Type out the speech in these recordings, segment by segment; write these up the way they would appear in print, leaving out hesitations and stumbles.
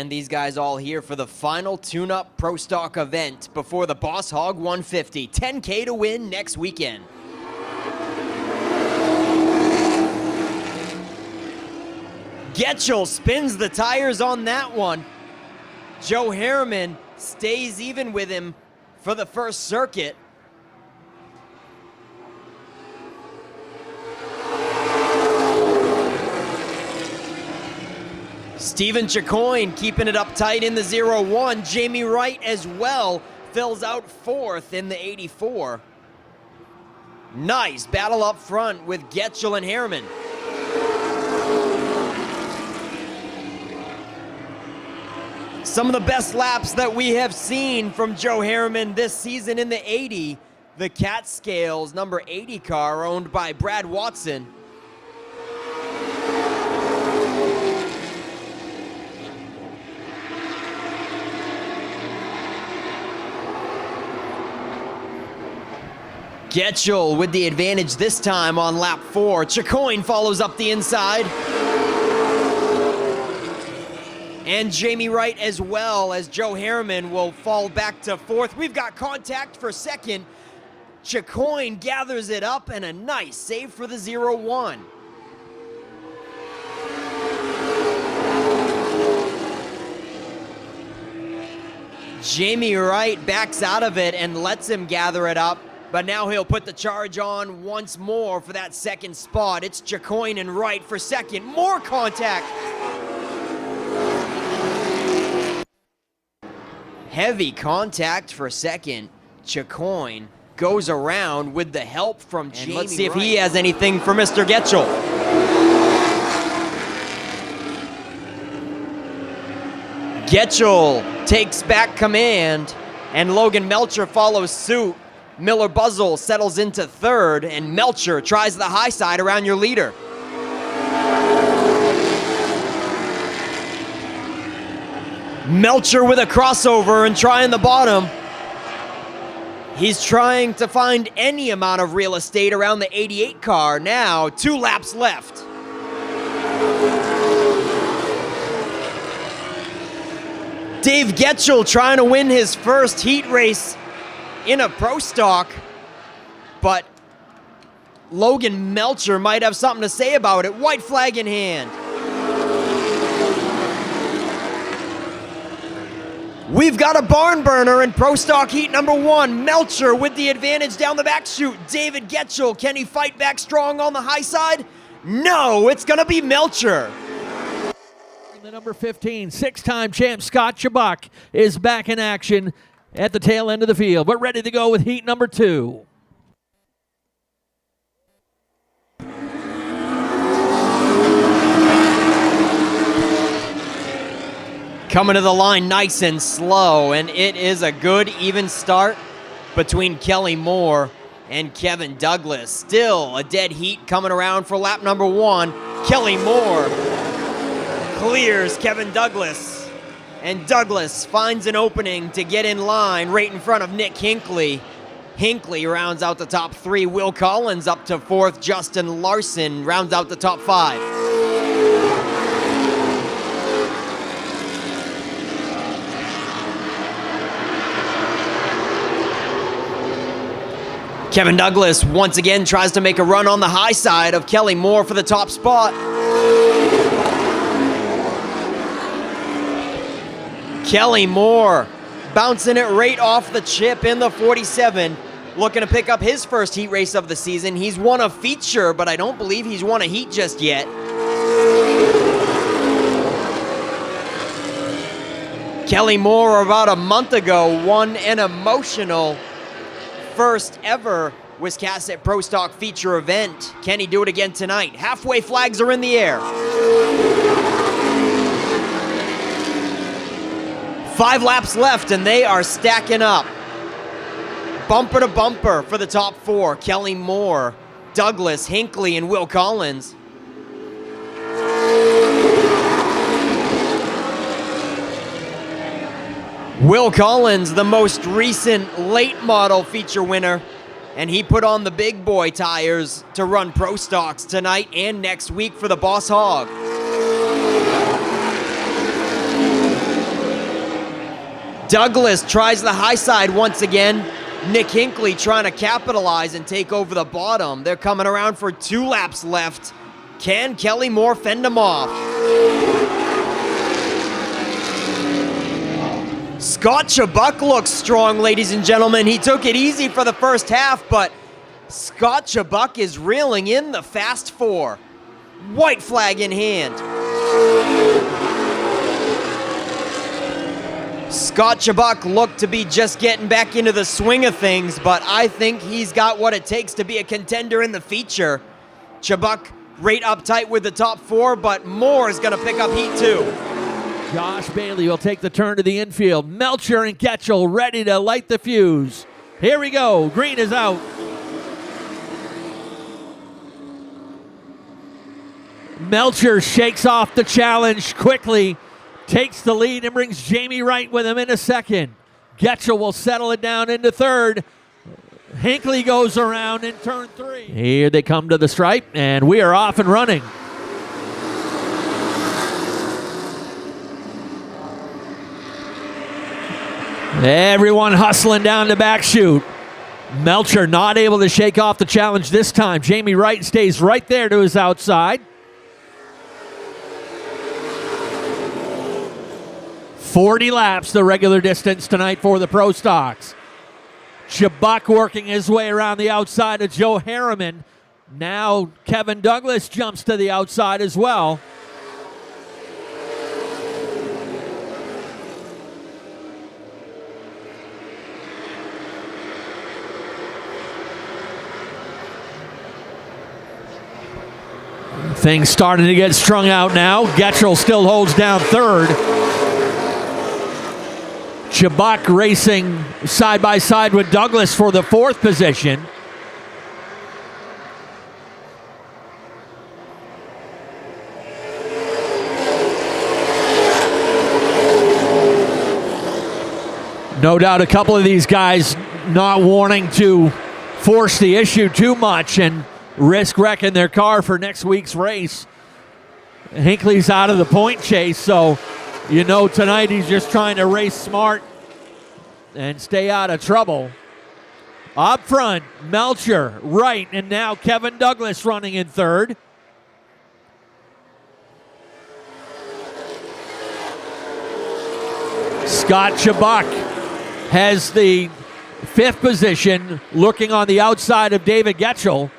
And these guys all here for the final tune-up Pro Stock event before the Boss Hog 150. 10K to win next weekend. Getchell spins the tires on that one. Joe Harriman stays even with him for the first circuit. Stephen Chicoine keeping it up tight in the 0-1. Jamie Wright as well fills out fourth in the 84. Nice battle up front with Getchell and Harriman. Some of the best laps that we have seen from Joe Harriman this season in the 80. The Catscales number 80 car owned by Brad Watson. Getchell with the advantage this time on lap 4. Chicoine follows up the inside. And Jamie Wright as well, as Joe Harriman will fall back to fourth. We've got contact for second. Chicoine gathers it up and a nice save for the 0-1. Jamie Wright backs out of it and lets him gather it up. But now he'll put the charge on once more for that second spot. It's Chicoine and Wright for second. More contact. Heavy contact for second. Chicoine goes around with the help from Jamie Wright. Let's see if he has anything for Mr. Getchell. Getchell takes back command, and Logan Melcher follows suit. Miller Buzzle settles into third, and Melcher tries the high side around your leader. Melcher with a crossover and trying the bottom. He's trying to find any amount of real estate around the 88 car. Now, 2 laps left. Dave Getchell trying to win his first heat race in a Pro Stock, but Logan Melcher might have something to say about it. White flag in hand. We've got a barn burner in Pro Stock heat number 1. Melcher with the advantage down the back chute. David Getchell, can he fight back strong on the high side? No, it's gonna be Melcher. The number 15, 6-time champ Scott Chubbuck is back in action at the tail end of the field. We're ready to go with heat number 2. Coming to the line nice and slow, and it is a good even start between Kelly Moore and Kevin Douglas. Still a dead heat coming around for lap number 1. Kelly Moore clears Kevin Douglas, and Douglas finds an opening to get in line right in front of Nick Hinckley. Hinckley rounds out the top 3. Will Collins up to 4th. Justin Larson rounds out the top 5. Kevin Douglas once again tries to make a run on the high side of Kelly Moore for the top spot. Kelly Moore bouncing it right off the chip in the 47, looking to pick up his first heat race of the season. He's won a feature, but I don't believe he's won a heat just yet. Kelly Moore about a month ago won an emotional first ever Wiscasset Pro Stock feature event. Can he do it again tonight? Halfway flags are in the air. 5 laps left and they are stacking up. Bumper to bumper for the top 4. Kelly Moore, Douglas, Hinckley, and Will Collins. Will Collins, the most recent late model feature winner, and he put on the big boy tires to run Pro Stocks tonight and next week for the Boss Hog. Douglas tries the high side once again. Nick Hinckley trying to capitalize and take over the bottom. They're coming around for 2 laps left. Can Kelly Moore fend them off? Scott Chubbuck looks strong, ladies and gentlemen. He took it easy for the first half, but Scott Chubbuck is reeling in the fast 4. White flag in hand. Scott Chubbuck looked to be just getting back into the swing of things, but I think he's got what it takes to be a contender in the feature. Chubbuck right uptight with the top 4, but Moore is going to pick up heat 2. Josh Bailey will take the turn to the infield. Melcher and Getchell ready to light the fuse. Here we go. Green is out. Melcher shakes off the challenge quickly, takes the lead and brings Jamie Wright with him in a second. Getchell will settle it down into third. Hinckley goes around in turn 3. Here they come to the stripe, and we are off and running. Everyone hustling down the back chute. Melcher not able to shake off the challenge this time. Jamie Wright stays right there to his outside. 40 laps, the regular distance tonight for the Pro Stocks. Chubbuck working his way around the outside of Joe Harriman. Now Kevin Douglas jumps to the outside as well. Things starting to get strung out now. Getchell still holds down third. Chubbuck racing side by side with Douglas for the 4th position. No doubt a couple of these guys not wanting to force the issue too much and risk wrecking their car for next week's race. Hinckley's out of the point chase, so you know tonight he's just trying to race smart and stay out of trouble. Up front, Melcher, Wright, and now Kevin Douglas running in third. Scott Chubbuck has the 5th position, looking on the outside of David Getchell.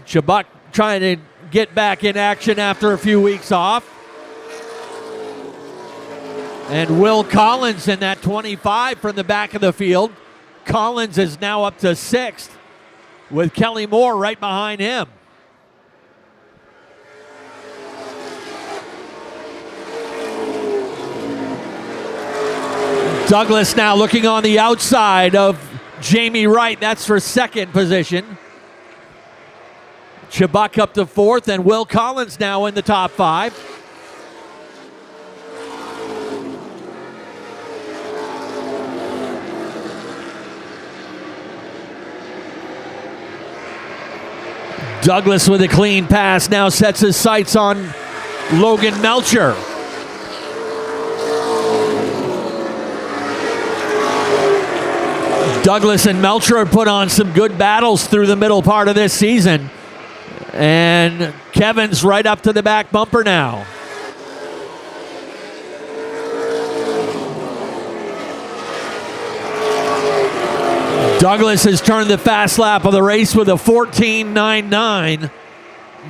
Chubbuck trying to get back in action after a few weeks off. And Will Collins in that 25 from the back of the field. Collins is now up to 6th with Kelly Moore right behind him. Douglas now looking on the outside of Jamie Wright. That's for 2nd position. Chubbuck up to 4th, and Will Collins now in the top 5. Douglas with a clean pass now sets his sights on Logan Melcher. Douglas and Melcher have put on some good battles through the middle part of this season. And Kevin's right up to the back bumper now. Douglas has turned the fast lap of the race with a 14.99,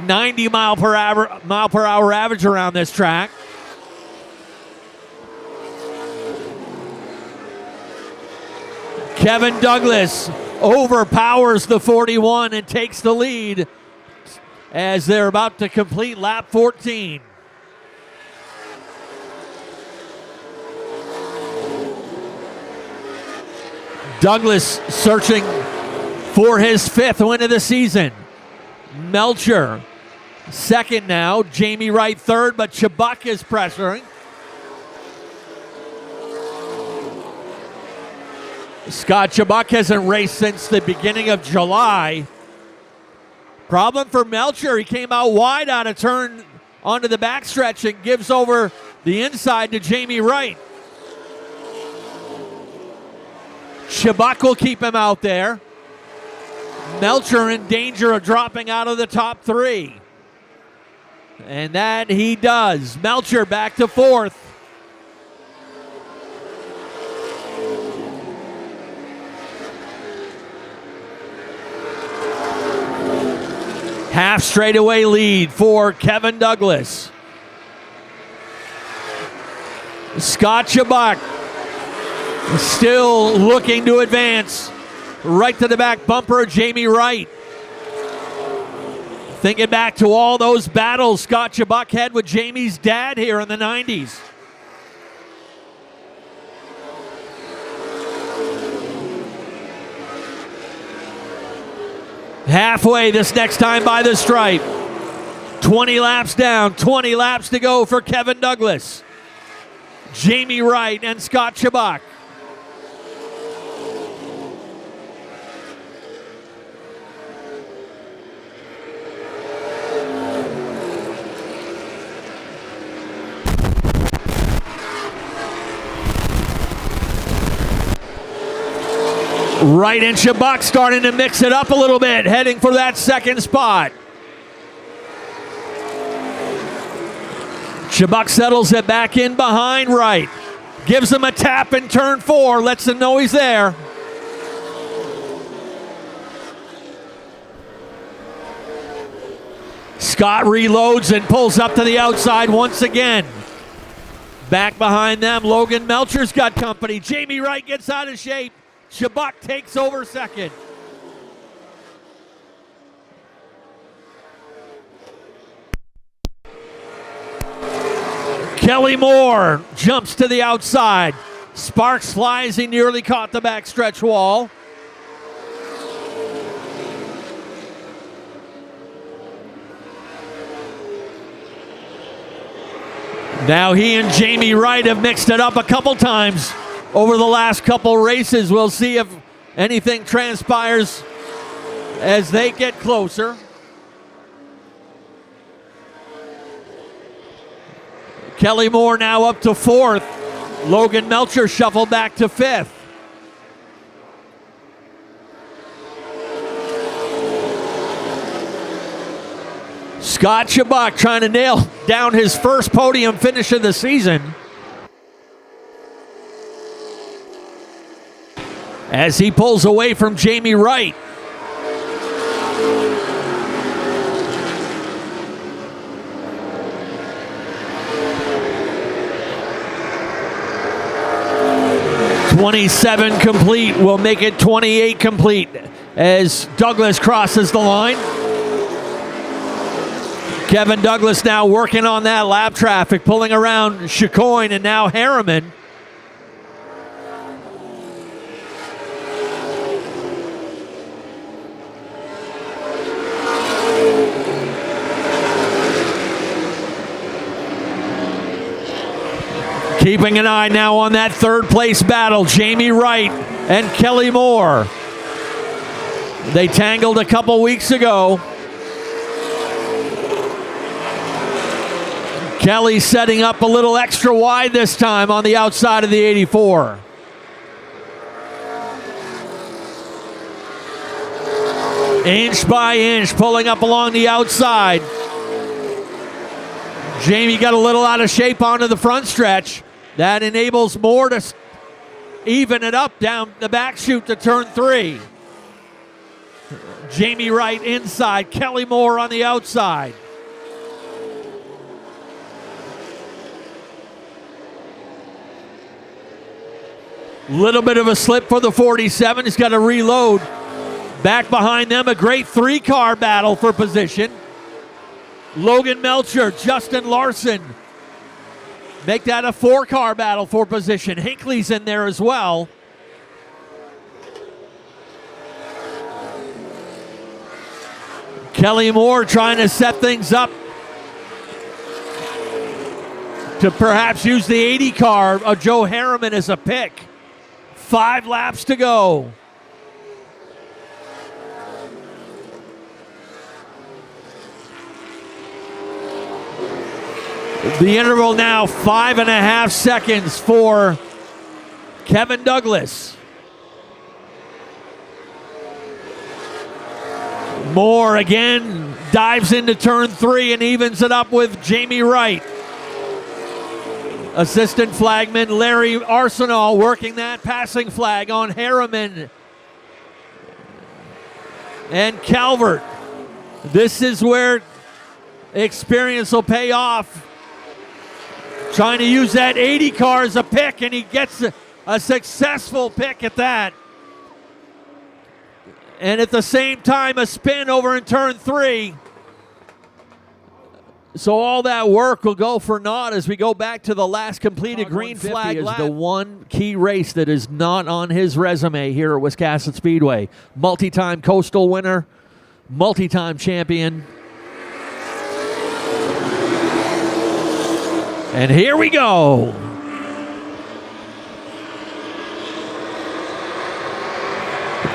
90 mile per hour average around this track. Kevin Douglas overpowers the 41 and takes the lead as they're about to complete lap 14. Douglas searching for his 5th win of the season. Melcher 2nd now. Jamie Wright 3rd, but Chubbuck is pressuring. Scott Chubbuck hasn't raced since the beginning of July. Problem for Melcher, he came out wide out of turn onto the backstretch and gives over The inside to Jamie Wright. Shabak will keep him out there. Melcher in danger of dropping out of the top three. And that he does. Melcher back to fourth. Half straightaway lead for Kevin Douglas. Scott Shabak still looking to advance. Right to the back bumper of Jamie Wright. Thinking back to all those battles Scott Shabak had with Jamie's dad here in the 90s. Halfway this next time by the stripe. 20 laps down, 20 laps to go for Kevin Douglas, Jamie Wright, and Scott Shabak. Wright and Shabak starting to mix it up a little bit, heading for that second spot. Shabak settles it back in behind Wright. Gives him a tap in turn 4, lets him know he's there. Scott reloads and pulls up to the outside once again. Back behind them, Logan Melcher's got company. Jamie Wright gets out of shape. Shabak takes over second. Kelly Moore jumps to the outside. Sparks flies, he nearly caught the backstretch wall. Now he and Jamie Wright have mixed it up a couple times over the last couple races. We'll see if anything transpires as they get closer. Kelly Moore now up to fourth. Logan Melcher shuffled back to fifth. Scott Shabak trying to nail down his first podium finish of the season. As he pulls away from Jamie Wright. "27 complete" will make it 28 complete as Douglas crosses the line. Kevin Douglas now working on that lap traffic, pulling around Chicoine and now Harriman. Keeping an eye now on that third place battle, Jamie Wright and Kelly Moore. They tangled a couple weeks ago. Kelly setting up a little extra wide this time on the outside of the 84. Inch by inch, pulling up along the outside. Jamie got a little out of shape onto the front stretch. That enables Moore to even it up down the back chute to turn 3. Jamie Wright inside, Kelly Moore on the outside. Little bit of a slip for the 47. He's got to reload. Back behind them, a great 3-car battle for position. Logan Melcher, Justin Larson. Make that a 4-car battle for position. Hinckley's in there as well. Kelly Moore trying to set things up to perhaps use the 80 car of Joe Harriman as a pick. 5 laps to go. The interval now 5.5 seconds for Kevin Douglas. Moore again dives into turn 3 and evens it up with Jamie Wright. Assistant flagman Larry Arsenal working that passing flag on Harriman and Calvert. This is where experience will pay off. Trying to use that 80 car as a pick, and he gets a successful pick at that. And at the same time, a spin over in turn 3. So all that work will go for naught as we go back to the last completed green flag lap. The one key race that is not on his resume here at Wiscasset Speedway. Multi-time Coastal winner, multi-time champion. And here we go.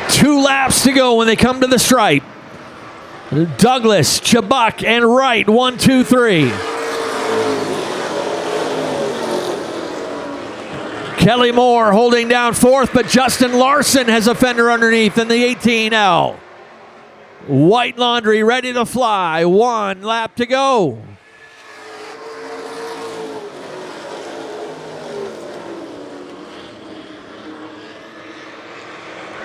Two laps to go when they come to the stripe. Douglas, Chubbuck, and Wright, 1, 2, 3. Kelly Moore holding down fourth, but Justin Larson has a fender underneath in the 18L. White Laundry ready to fly. 1 lap to go.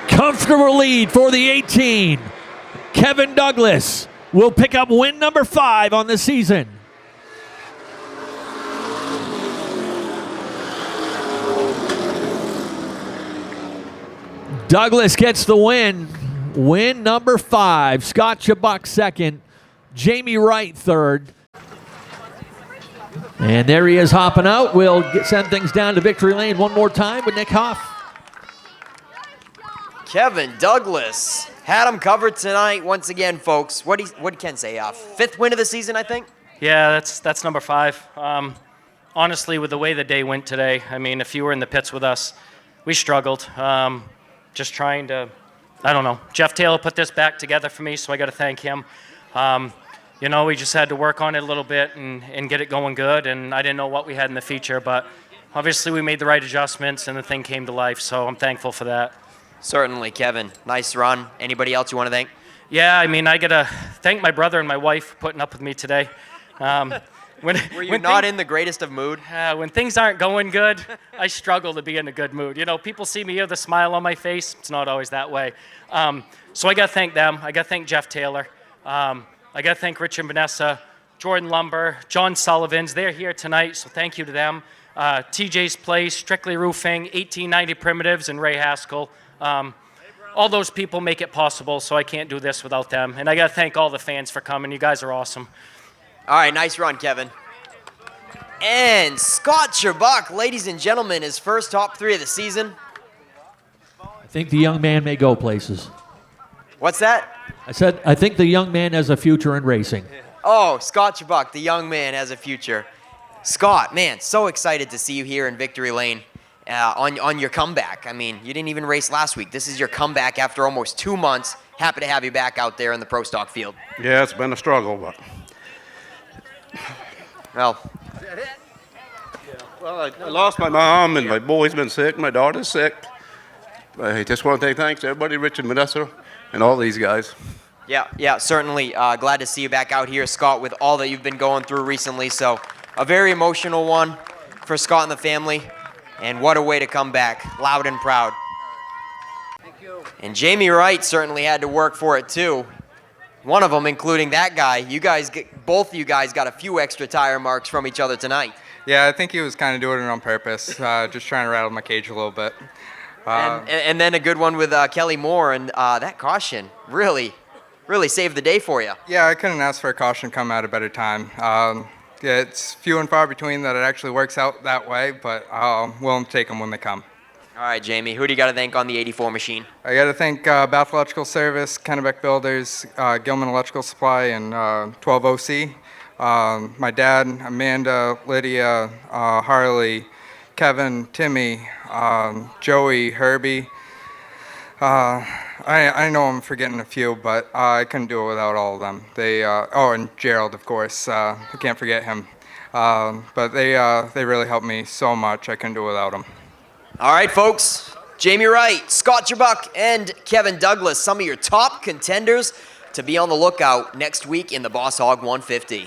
Comfortable lead for the 18. Kevin Douglas will pick up win number 5 on the season. Douglas gets the win. Win number 5. Scott Chubbuck second. Jamie Wright third. And there he is hopping out. We'll send things down to victory lane one more time with Nick Huff. Kevin Douglas had him covered tonight once again, folks. What did Ken say? 5th win of the season, I think? Yeah, that's number 5. Honestly, with the way the day went today, I mean, if you were in the pits with us, we struggled. Just trying to, I don't know. Jeff Taylor put this back together for me, so I got to thank him. You know, we just had to work on it a little bit and get it going good, and I didn't know what we had in the feature, but obviously we made the right adjustments, and the thing came to life, so I'm thankful for that. Certainly, Kevin. Nice run. Anybody else you want to thank? Yeah, I mean, I got to thank my brother and my wife for putting up with me today. Were you not in the greatest of mood? When things aren't going good, I struggle to be in a good mood. You know, people see me with a smile on my face. It's not always that way. So I got to thank them. I got to thank Jeff Taylor. I got to thank Rich and Vanessa, Jordan Lumber, John Sullivan's. They're here tonight, so thank you to them. TJ's Place, Strictly Roofing, 1890 Primitives, and Ray Haskell. All those people make it possible, so I can't do this without them. And I got to thank all the fans for coming. You guys are awesome. All right, nice run, Kevin. And Scott Chubbuck, ladies and gentlemen, his first top 3 of the season. I think the young man may go places. What's that? I said, I think the young man has a future in racing. Oh, Scott Chubbuck, the young man has a future. Scott, man, so excited to see you here in Victory Lane on your comeback. I mean, you didn't even race last week. This is your comeback after almost 2 months. Happy to have you back out there in the Pro Stock field. Yeah, it's been a struggle, but... Well, I lost my mom, and my boy's been sick, my daughter's sick. I just want to say thanks to everybody, Rich and Vanessa, and all these guys. yeah, certainly. Glad to see you back out here, Scott, with all that you've been going through recently. So a very emotional one for Scott and the family, and what a way to come back, loud and proud. Thank you. And Jamie Wright certainly had to work for it too. One of them, including that guy. Both of you guys got a few extra tire marks from each other tonight. Yeah, I think he was kind of doing it on purpose, just trying to rattle my cage a little bit. And then a good one with Kelly Moore, and that caution really saved the day for you. Yeah, I couldn't ask for a caution to come at a better time. Yeah, it's few and far between that it actually works out that way, but I'll willing to take them when they come. All right, Jamie, who do you got to thank on the 84 machine? I got to thank Bath Electrical Service, Kennebec Builders, Gilman Electrical Supply, and 12OC. My dad, Amanda, Lydia, Harley, Kevin, Timmy, Joey, Herbie. I know I'm forgetting a few, but I couldn't do it without all of them. And Gerald, of course. I can't forget him. But they really helped me so much. I couldn't do it without them. All right, folks. Jamie Wright, Scott Jerbuck, and Kevin Douglas, some of your top contenders to be on the lookout next week in the Boss Hog 150.